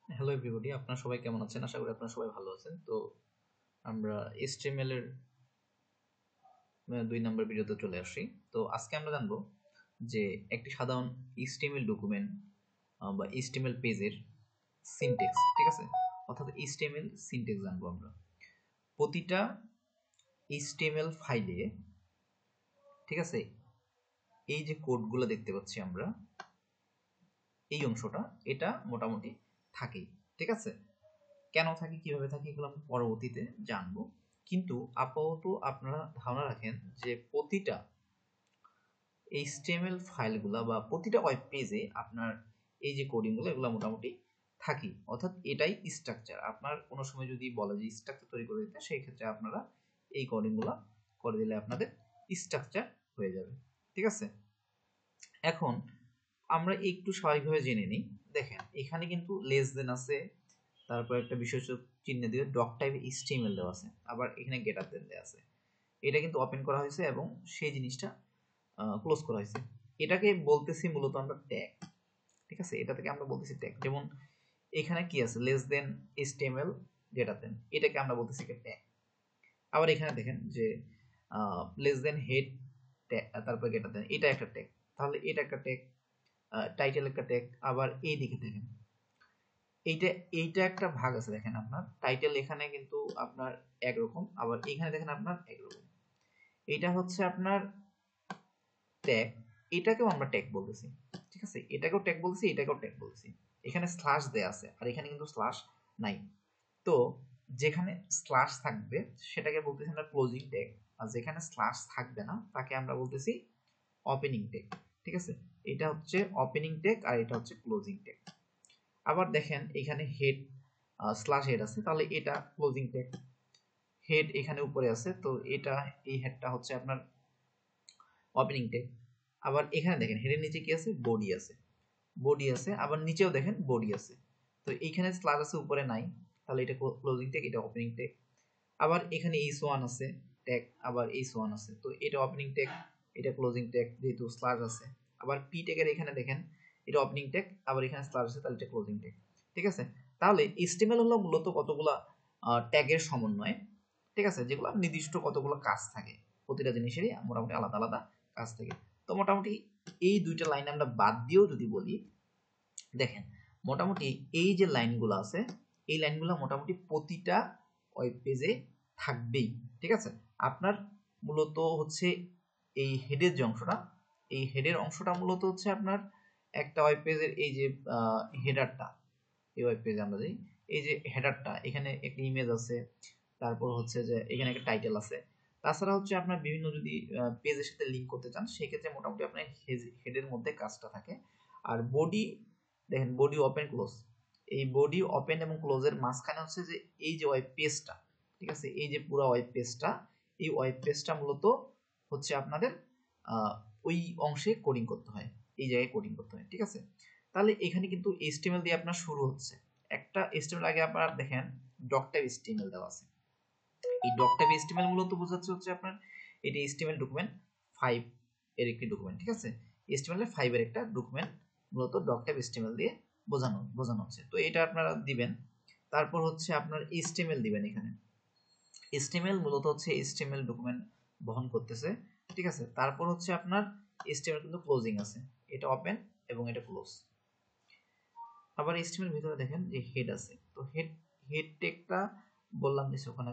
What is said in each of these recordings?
Hello everybody, আপনারা সবাই কেমন আছেন? আশা করি আপনারা সবাই ভালো আছেন। তো আমরা HTML এর 2 নম্বর ভিডিওতে চলে আসছি। তো আজকে আমরা জানবো যে একটি সাধারণ HTML ডকুমেন্ট বা HTML পেজের সিনট্যাক্স, ঠিক আছে? অর্থাৎ HTML সিনট্যাক্স জানবো আমরা। প্রতিটা HTML ফাইলে, ঠিক আছে, এই যে কোডগুলো দেখতে পাচ্ছি আমরা, এই অংশটা এটা মোটামুটি থাকেই, ঠিক আছে? কেন থাকে, কিভাবে থাকে, এগুলো আমরা পরবর্তীতে জানবো। কিন্তু আপাতত আপনারা ধারণা রাখেন যে প্রতিটা HTML ফাইলগুলা বা প্রতিটা ওয়েব পেজে আপনার এই যে কোডিংগুলো এগুলো মোটামুটি থাকি, অর্থাৎ এটাই স্ট্রাকচার। আপনার কোনো সময় যদি বলে যে স্ট্রাকচার তৈরি করে দিতে, সেই ক্ষেত্রে আপনারা এই কোডিংগুলো করে দিলে আপনাদের স্ট্রাকচার হয়ে যাবে, ঠিক আছে? এখন আমরা একটু স্বাভাবিকভাবে জেনে নিই। দেখেন এখানে কিন্তু লেস দেন আছে, তারপর একটা বিশেষক চিহ্ন দিয়ে ডক টাইপের HTML দেওয়া আছে, আবার এখানে গেটার দেন দেওয়া আছে। এটা কিন্তু ওপেন করা হয়েছে এবং সেই জিনিসটা ক্লোজ করা হয়েছে। এটাকে বলতেছি মূলত আমরা ট্যাগ, ঠিক আছে? এটা থেকে আমরা বলতেছি ট্যাগ। যেমন এখানে কি আছে, লেস দেন HTML গেটার দেন, এটাকে আমরা বলতেছি ট্যাগ। আবার এখানে দেখেন যে লেস দেন হেড তারপর গেটার দেন, এটা একটা ট্যাগ। তাহলে এটা একটা ট্যাগ, টাইটেল একটা ট্যাগ। আবার এই দিকে দেখেন এইটা এইটা একটা ভাগ আছে, দেখেন আপনার টাইটেল এখানে কিন্তু আপনার একরকম, আবার এখানে দেখেন আপনার একরকম। এটা হচ্ছে আপনার ট্যাগ, এটাকেও আমরা ট্যাগ বলতেছি, ঠিক আছে? এটাকেও ট্যাগ বলতেছি, এটাকেও ট্যাগ বলতেছি। এখানে স্ল্যাশ দেয়া আছে আর এখানে কিন্তু স্ল্যাশ নাই। তো যেখানে স্ল্যাশ থাকবে সেটাকে বলতেছি আমরা ক্লোজিং ট্যাগ, আর যেখানে স্ল্যাশ থাকবে না তাকে আমরা বলতেছি ওপেনিং ট্যাগ, ঠিক আছে? এটা হচ্ছে ওপেনিং ট্যাগ আর এটা হচ্ছে ক্লোজিং ট্যাগ। আবার দেখেন এখানে হেড স্ল্যাশ হেড আছে, তাহলে এটা ক্লোজিং ট্যাগ। হেড এখানে উপরে আছে, তো এটা এই হেডটা হচ্ছে আপনার ওপেনিং ট্যাগ। আবার এখানে দেখেন হেডের নিচে কি আছে, বডি আছে, বডি আছে। আবার নিচেও দেখেন বডি আছে। তো এইখানে স্ল্যাশ আছে, উপরে নাই, তাহলে এটা ক্লোজিং ট্যাগ, এটা ওপেনিং ট্যাগ। আবার এখানে h1 আছে ট্যাগ, আবার h1 আছে, তো এটা ওপেনিং ট্যাগ, এটা ক্লোজিং ট্যাগ যেহেতু স্ল্যাশ আছে। আবার p ট্যাগের এখানে দেখেন এটা ওপেনিং ট্যাগ, আবার এখানে স্ল্যাশ আছে, তাহলে এটা ক্লোজিং ট্যাগ, ঠিক আছে? তাহলে HTML হলো মূলত কতগুলা ট্যাগের সমন্বয়, ঠিক আছে, যেগুলো নির্দিষ্ট কতগুলো কাজ থাকে। প্রতিটা জিনিসেরই মোটামুটি আলাদা আলাদা কাজ থাকে। তো মোটামুটি এই দুইটা লাইন আমরা বাদ দিয়েও যদি বলি, দেখেন মোটামুটি এই যে লাইনগুলো আছে, এই লাইনগুলো মোটামুটি প্রতিটা ওয়েব পেজে থাকবেই, ঠিক আছে? আপনার মূলত হচ্ছে এই হেডের যে অংশটা, এই হেডের অংশটা মূলত হচ্ছে আপনার একটা ওয়েব পেজের এই যে হেডারটা, এই ওয়েব পেজে আমরা যাই, এই যে হেডারটা, এখানে একটা ইমেজ আছে, তারপর হচ্ছে যে এখানে একটা টাইটেল আছে। তাছাড়া হচ্ছে আপনার বিভিন্ন যদি পেজের সাথে লিঙ্ক করতে চান, সেক্ষেত্রে মোটামুটি আপনার হেডের মধ্যে কাজটা থাকে। আর বডি, দেখেন বডি ওপেন ক্লোজ, এই বডি ওপেন এবং ক্লোজের মাঝখানে হচ্ছে যে এই যে ওয়েব পেজটা, ঠিক আছে? এই যে পুরো ওয়েব পেজটা, এই ওয়েব পেজটা মূলত হচ্ছে আপনাদের ওই অংশে কোডিং করতে হয়, এই জায়গায় কোডিং করতে হয়, ঠিক আছে? তাহলে এখানে কিন্তু HTML দিয়ে আপনার শুরু হচ্ছে। একটা HTML আগে আপনার দেখেন ডক টাইপ HTML দেওয়া আছে। এই ডক টাইপ HTML মূলত বোঝাচ্ছে হচ্ছে আপনার এটি HTML ডকুমেন্ট 5 এর একটি ডকুমেন্ট, ঠিক আছে? HTML এর 5 এর একটা ডকুমেন্ট মূলত ডক টাইপ HTML দিয়ে বোঝানো হচ্ছে। তো এটা আপনারা দিবেন। তারপর হচ্ছে আপনার HTML দিবেন এখানে। HTML মূলত হচ্ছে HTML ডকুমেন্ট বহন করতেছে, ঠিক আছে? তারপর হচ্ছে আপনার HTML কিন্তু ক্লোজিং আছে, এটা ওপেন এবং এটা ক্লোজ। আবার HTML ভিতরে দেখেন যে হেড আছে, তো হেড টেগটা বললাম যে ওখানে।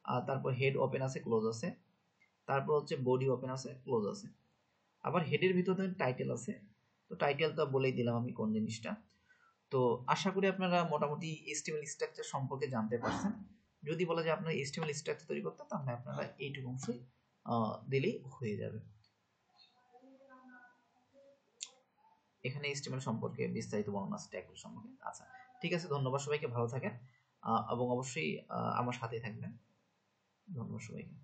আর তারপর হেড ওপেন আছে, ক্লোজ আছে। তারপর হচ্ছে বডি ওপেন আছে, ক্লোজ আছে। আবার হেডের ভিতরে টাইটেল আছে, তো টাইটেলটা বলেই দিলাম আমি কোন জিনিসটা। তো আশা করি আপনারা মোটামুটি HTML স্ট্রাকচার সম্পর্কে জানতে পারছেন। যদি বলা যায় আপনারা HTML স্ট্রাকচার তৈরি করতে, তাহলে আপনারা এইটুকু অংশই দিলেই হয়ে যাবে। এখানে HTML সম্পর্কে বিস্তারিত বর্ণনা আছে, ট্যাগগুলো সম্পর্কে। আচ্ছা, ঠিক আছে, ধন্যবাদ সবাইকে, ভালো থাকেন এবং অবশ্যই আমার সাথে থাকবেন। ধন্যবাদ সবাইকে।